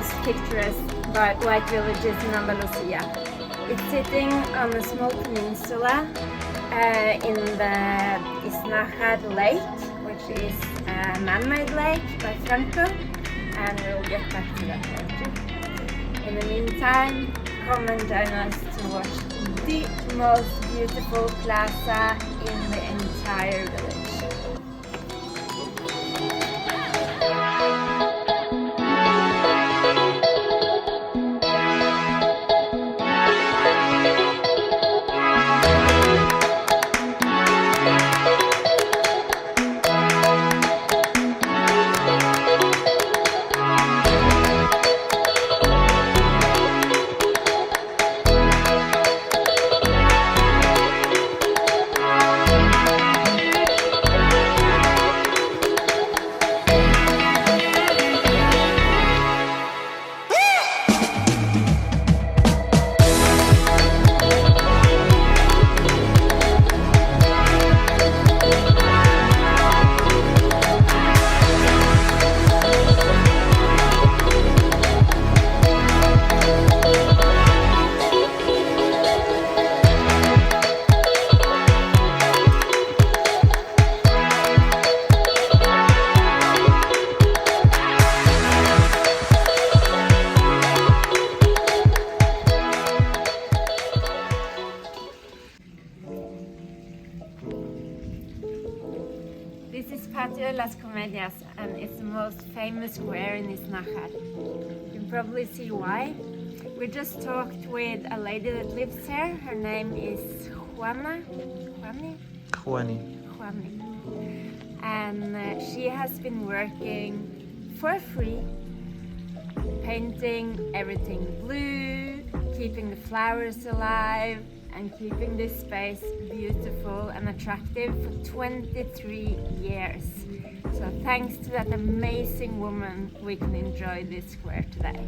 most picturesque white villages in Andalucia. It's sitting on a small peninsula in the Iznajar lake, which is a man-made lake by Franco, and we'll get back to that later. In the meantime, come and join us to watch the most beautiful plaza in the entire village. This is Patio Las Comedias, and it's the most famous square in Iznajar. You can probably see why. We just talked with a lady that lives here. Her name is Juani. And she has been working for free, painting everything blue, keeping the flowers alive, and keeping this space beautiful and attractive for 23 years. So thanks to that amazing woman, we can enjoy this square today.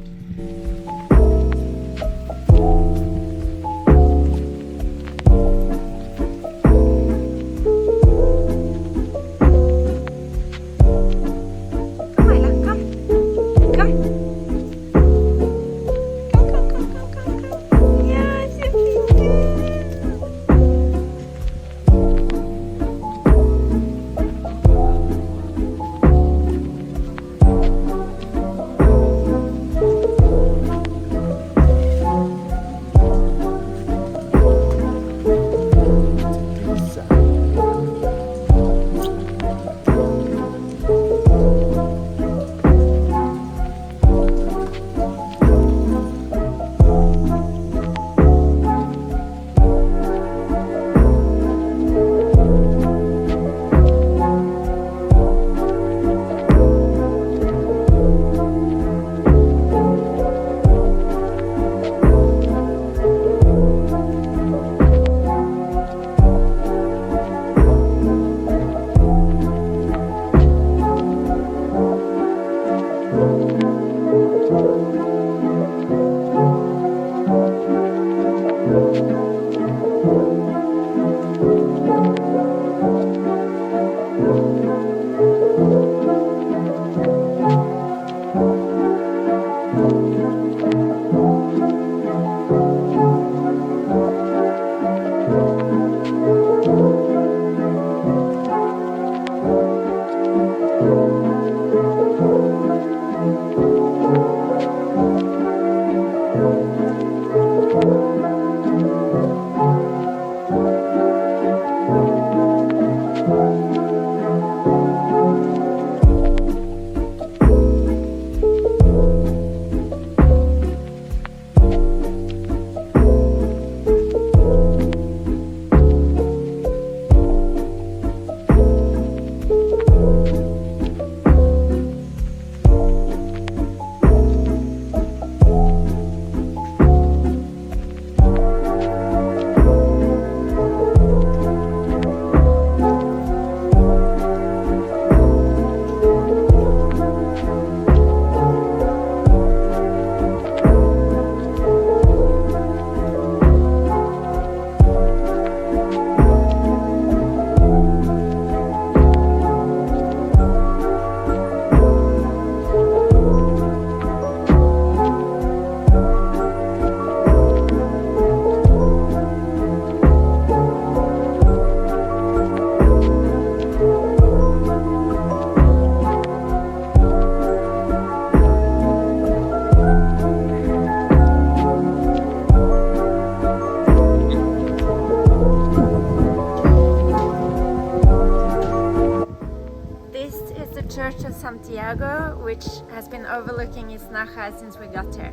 Santiago, which has been overlooking Iznajar since we got here.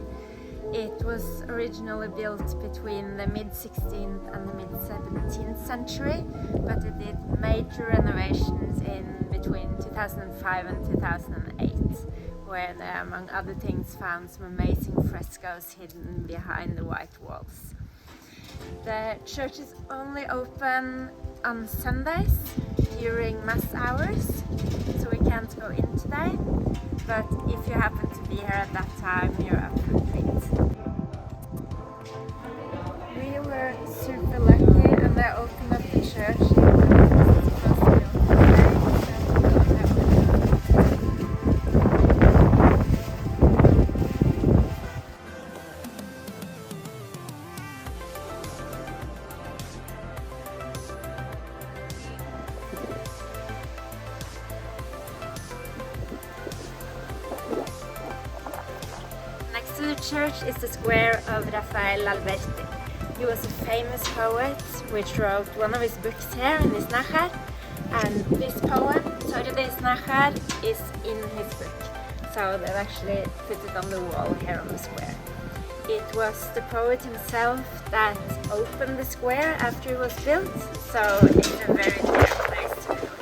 It was originally built between the mid-16th and the mid-17th century, but it did major renovations in between 2005 and 2008, where they, among other things, found some amazing frescoes hidden behind the white walls. The church is only open on Sundays during mass hours, so we can't go in today, but if you happen to be here at that time, you're up for a treat. We were super lucky and they opened up the church even though it wasn't supposed to be open today, so we'll go and have a look. Next to the church is the square of Rafael Alberti. He was a famous poet which wrote one of his books here in Iznajar, and this poem, Sorry de Iznajar, is in his book. So they've actually put it on the wall here on the square. It was the poet himself that opened the square after it was built, so it's a very dear place to visit.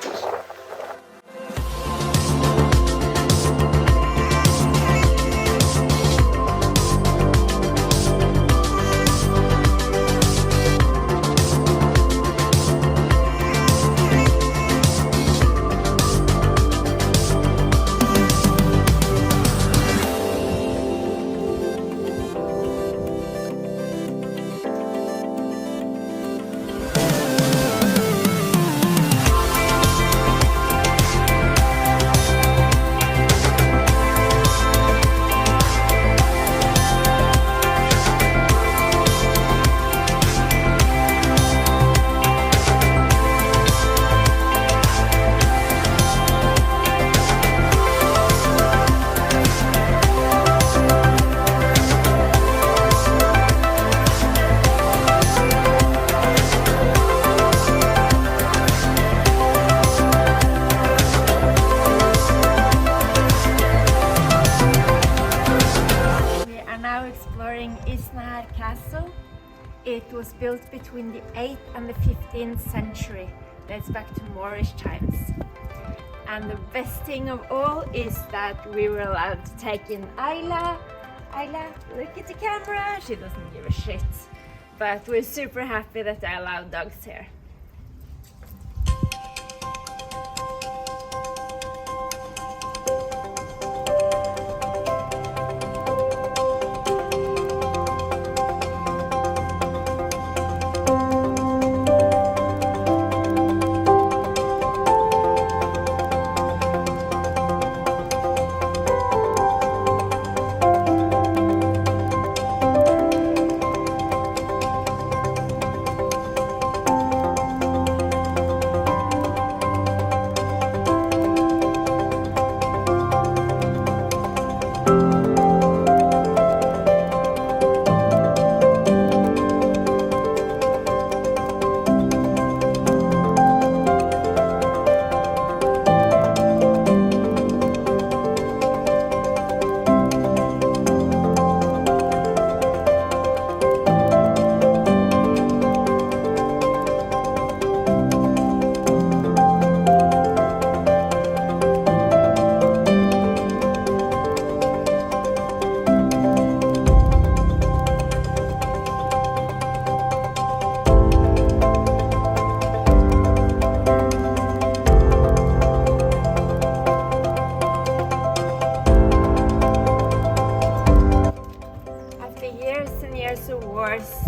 Iznajar Castle. It was built between the 8th and the 15th century. Dates back to Moorish times. And the best thing of all is that we were allowed to take in Ayla. Ayla, look at the camera! She doesn't give a shit. But we're super happy that they allowed dogs here.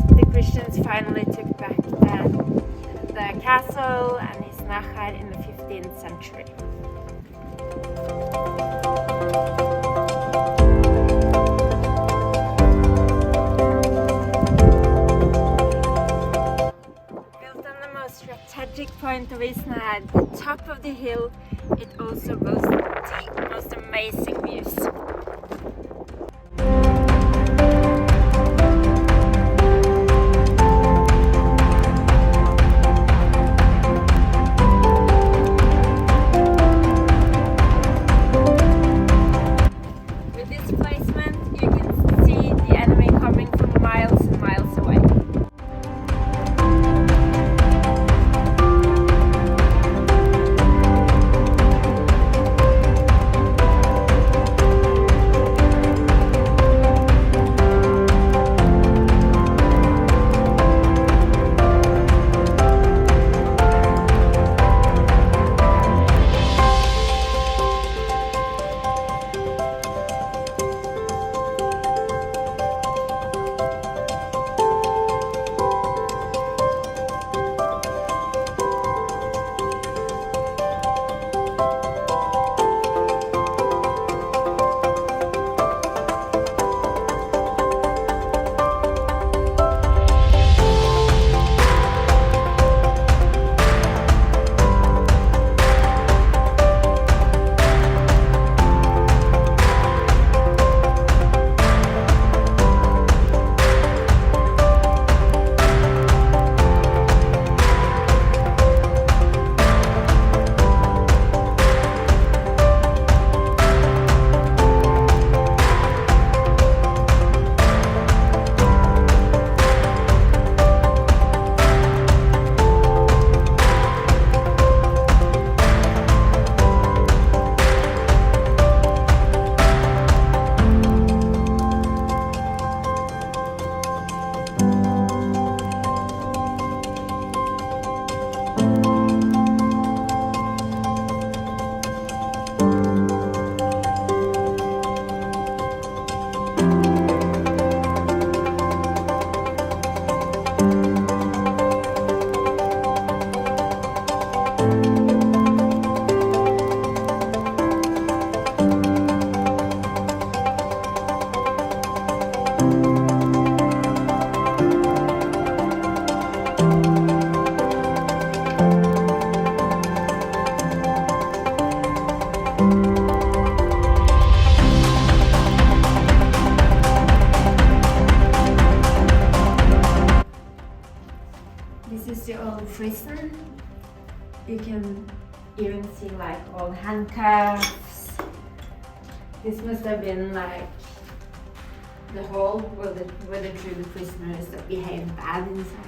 The Christians finally took back the castle and Iznajar in the 15th century. Built on the most strategic point of Iznajar, the top of the hill, it also boasts the most amazing views. This is the old prison. You can even see like old handcuffs. This must have been like the hall where they drew the prisoners that behaved bad inside.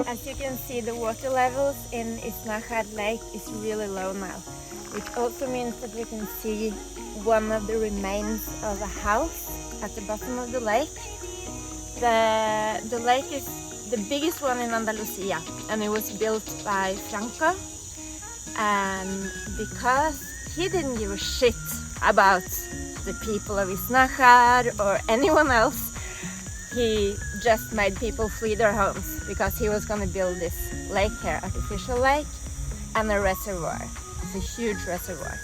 As you can see, the water levels in Iznajar lake is really low now, which also means that we can see one of the remains of a house at the bottom of the lake. The lake is the biggest one in Andalucia, and it was built by Franco, and because he didn't give a shit about the people of Iznajar or anyone else, he just made people flee their homes because he was going to build this lake here, artificial lake, and a reservoir. It's a huge reservoir.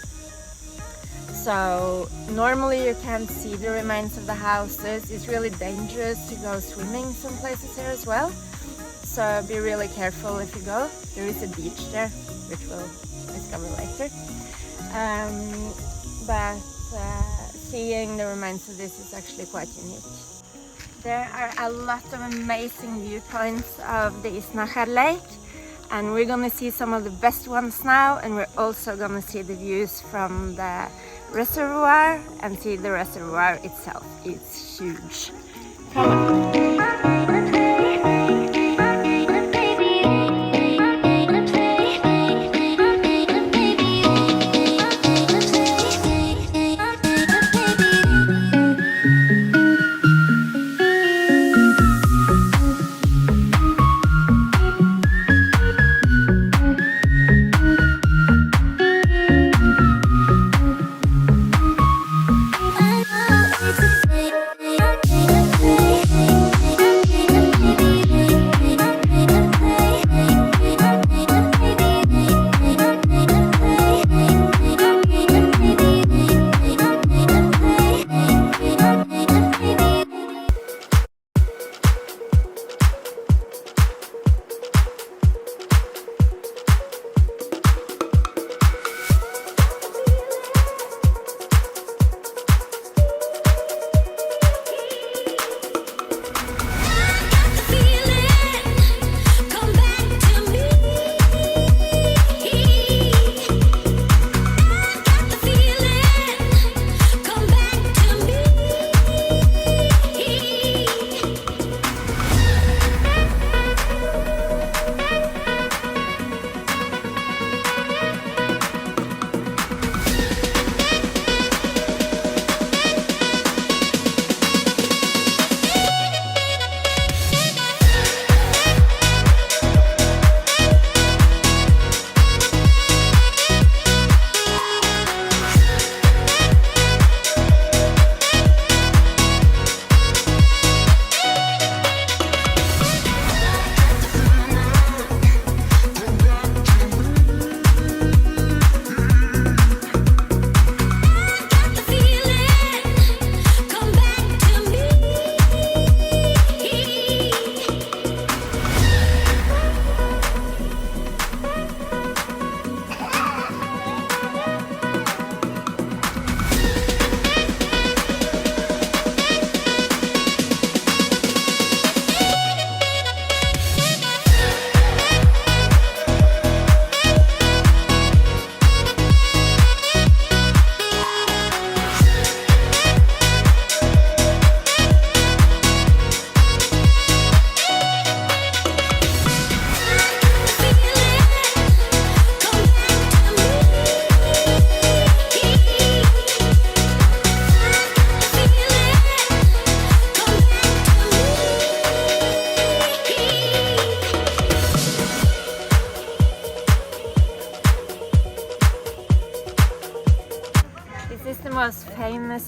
So normally you can't see the remains of the houses. It's really dangerous to go swimming some places here as well. So be really careful if you go. There is a beach there, which we'll discover later. But seeing the remains of this is actually quite unique. There are a lot of amazing viewpoints of the Iznajar lake, and we're gonna see some of the best ones now, and we're also gonna see the views from the reservoir and see the reservoir itself. It's huge. Come on.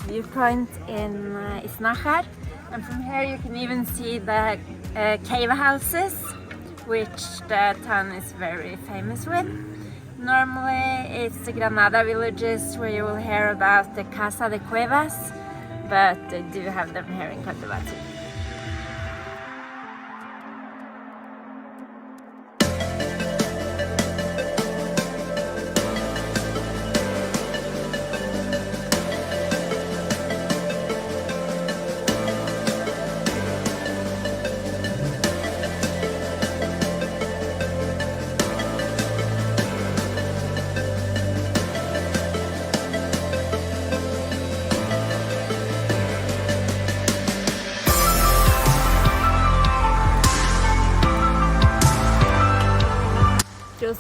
viewpoint in Iznajar, and from here you can even see the cave houses, which the town is very famous with. Normally it's the Granada villages where you will hear about the Casa de Cuevas, but they do have them here in Cordoba too.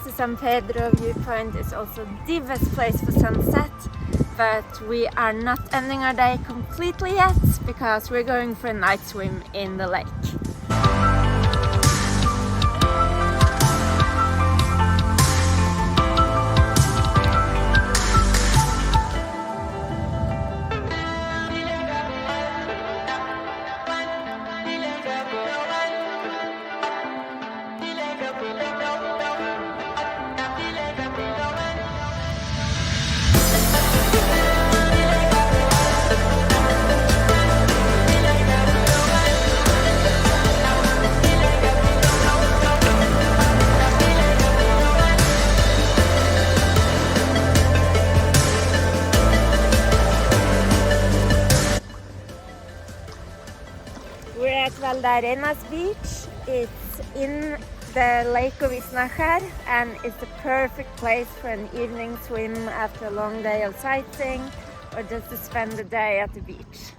The San Pedro viewpoint is also the best place for sunset, but we are not ending our day completely yet because we're going for a night swim in the lake. We're at Valdarenas beach. It's in the lake of Iznajar and it's the perfect place for an evening swim after a long day of sightseeing or just to spend the day at the beach.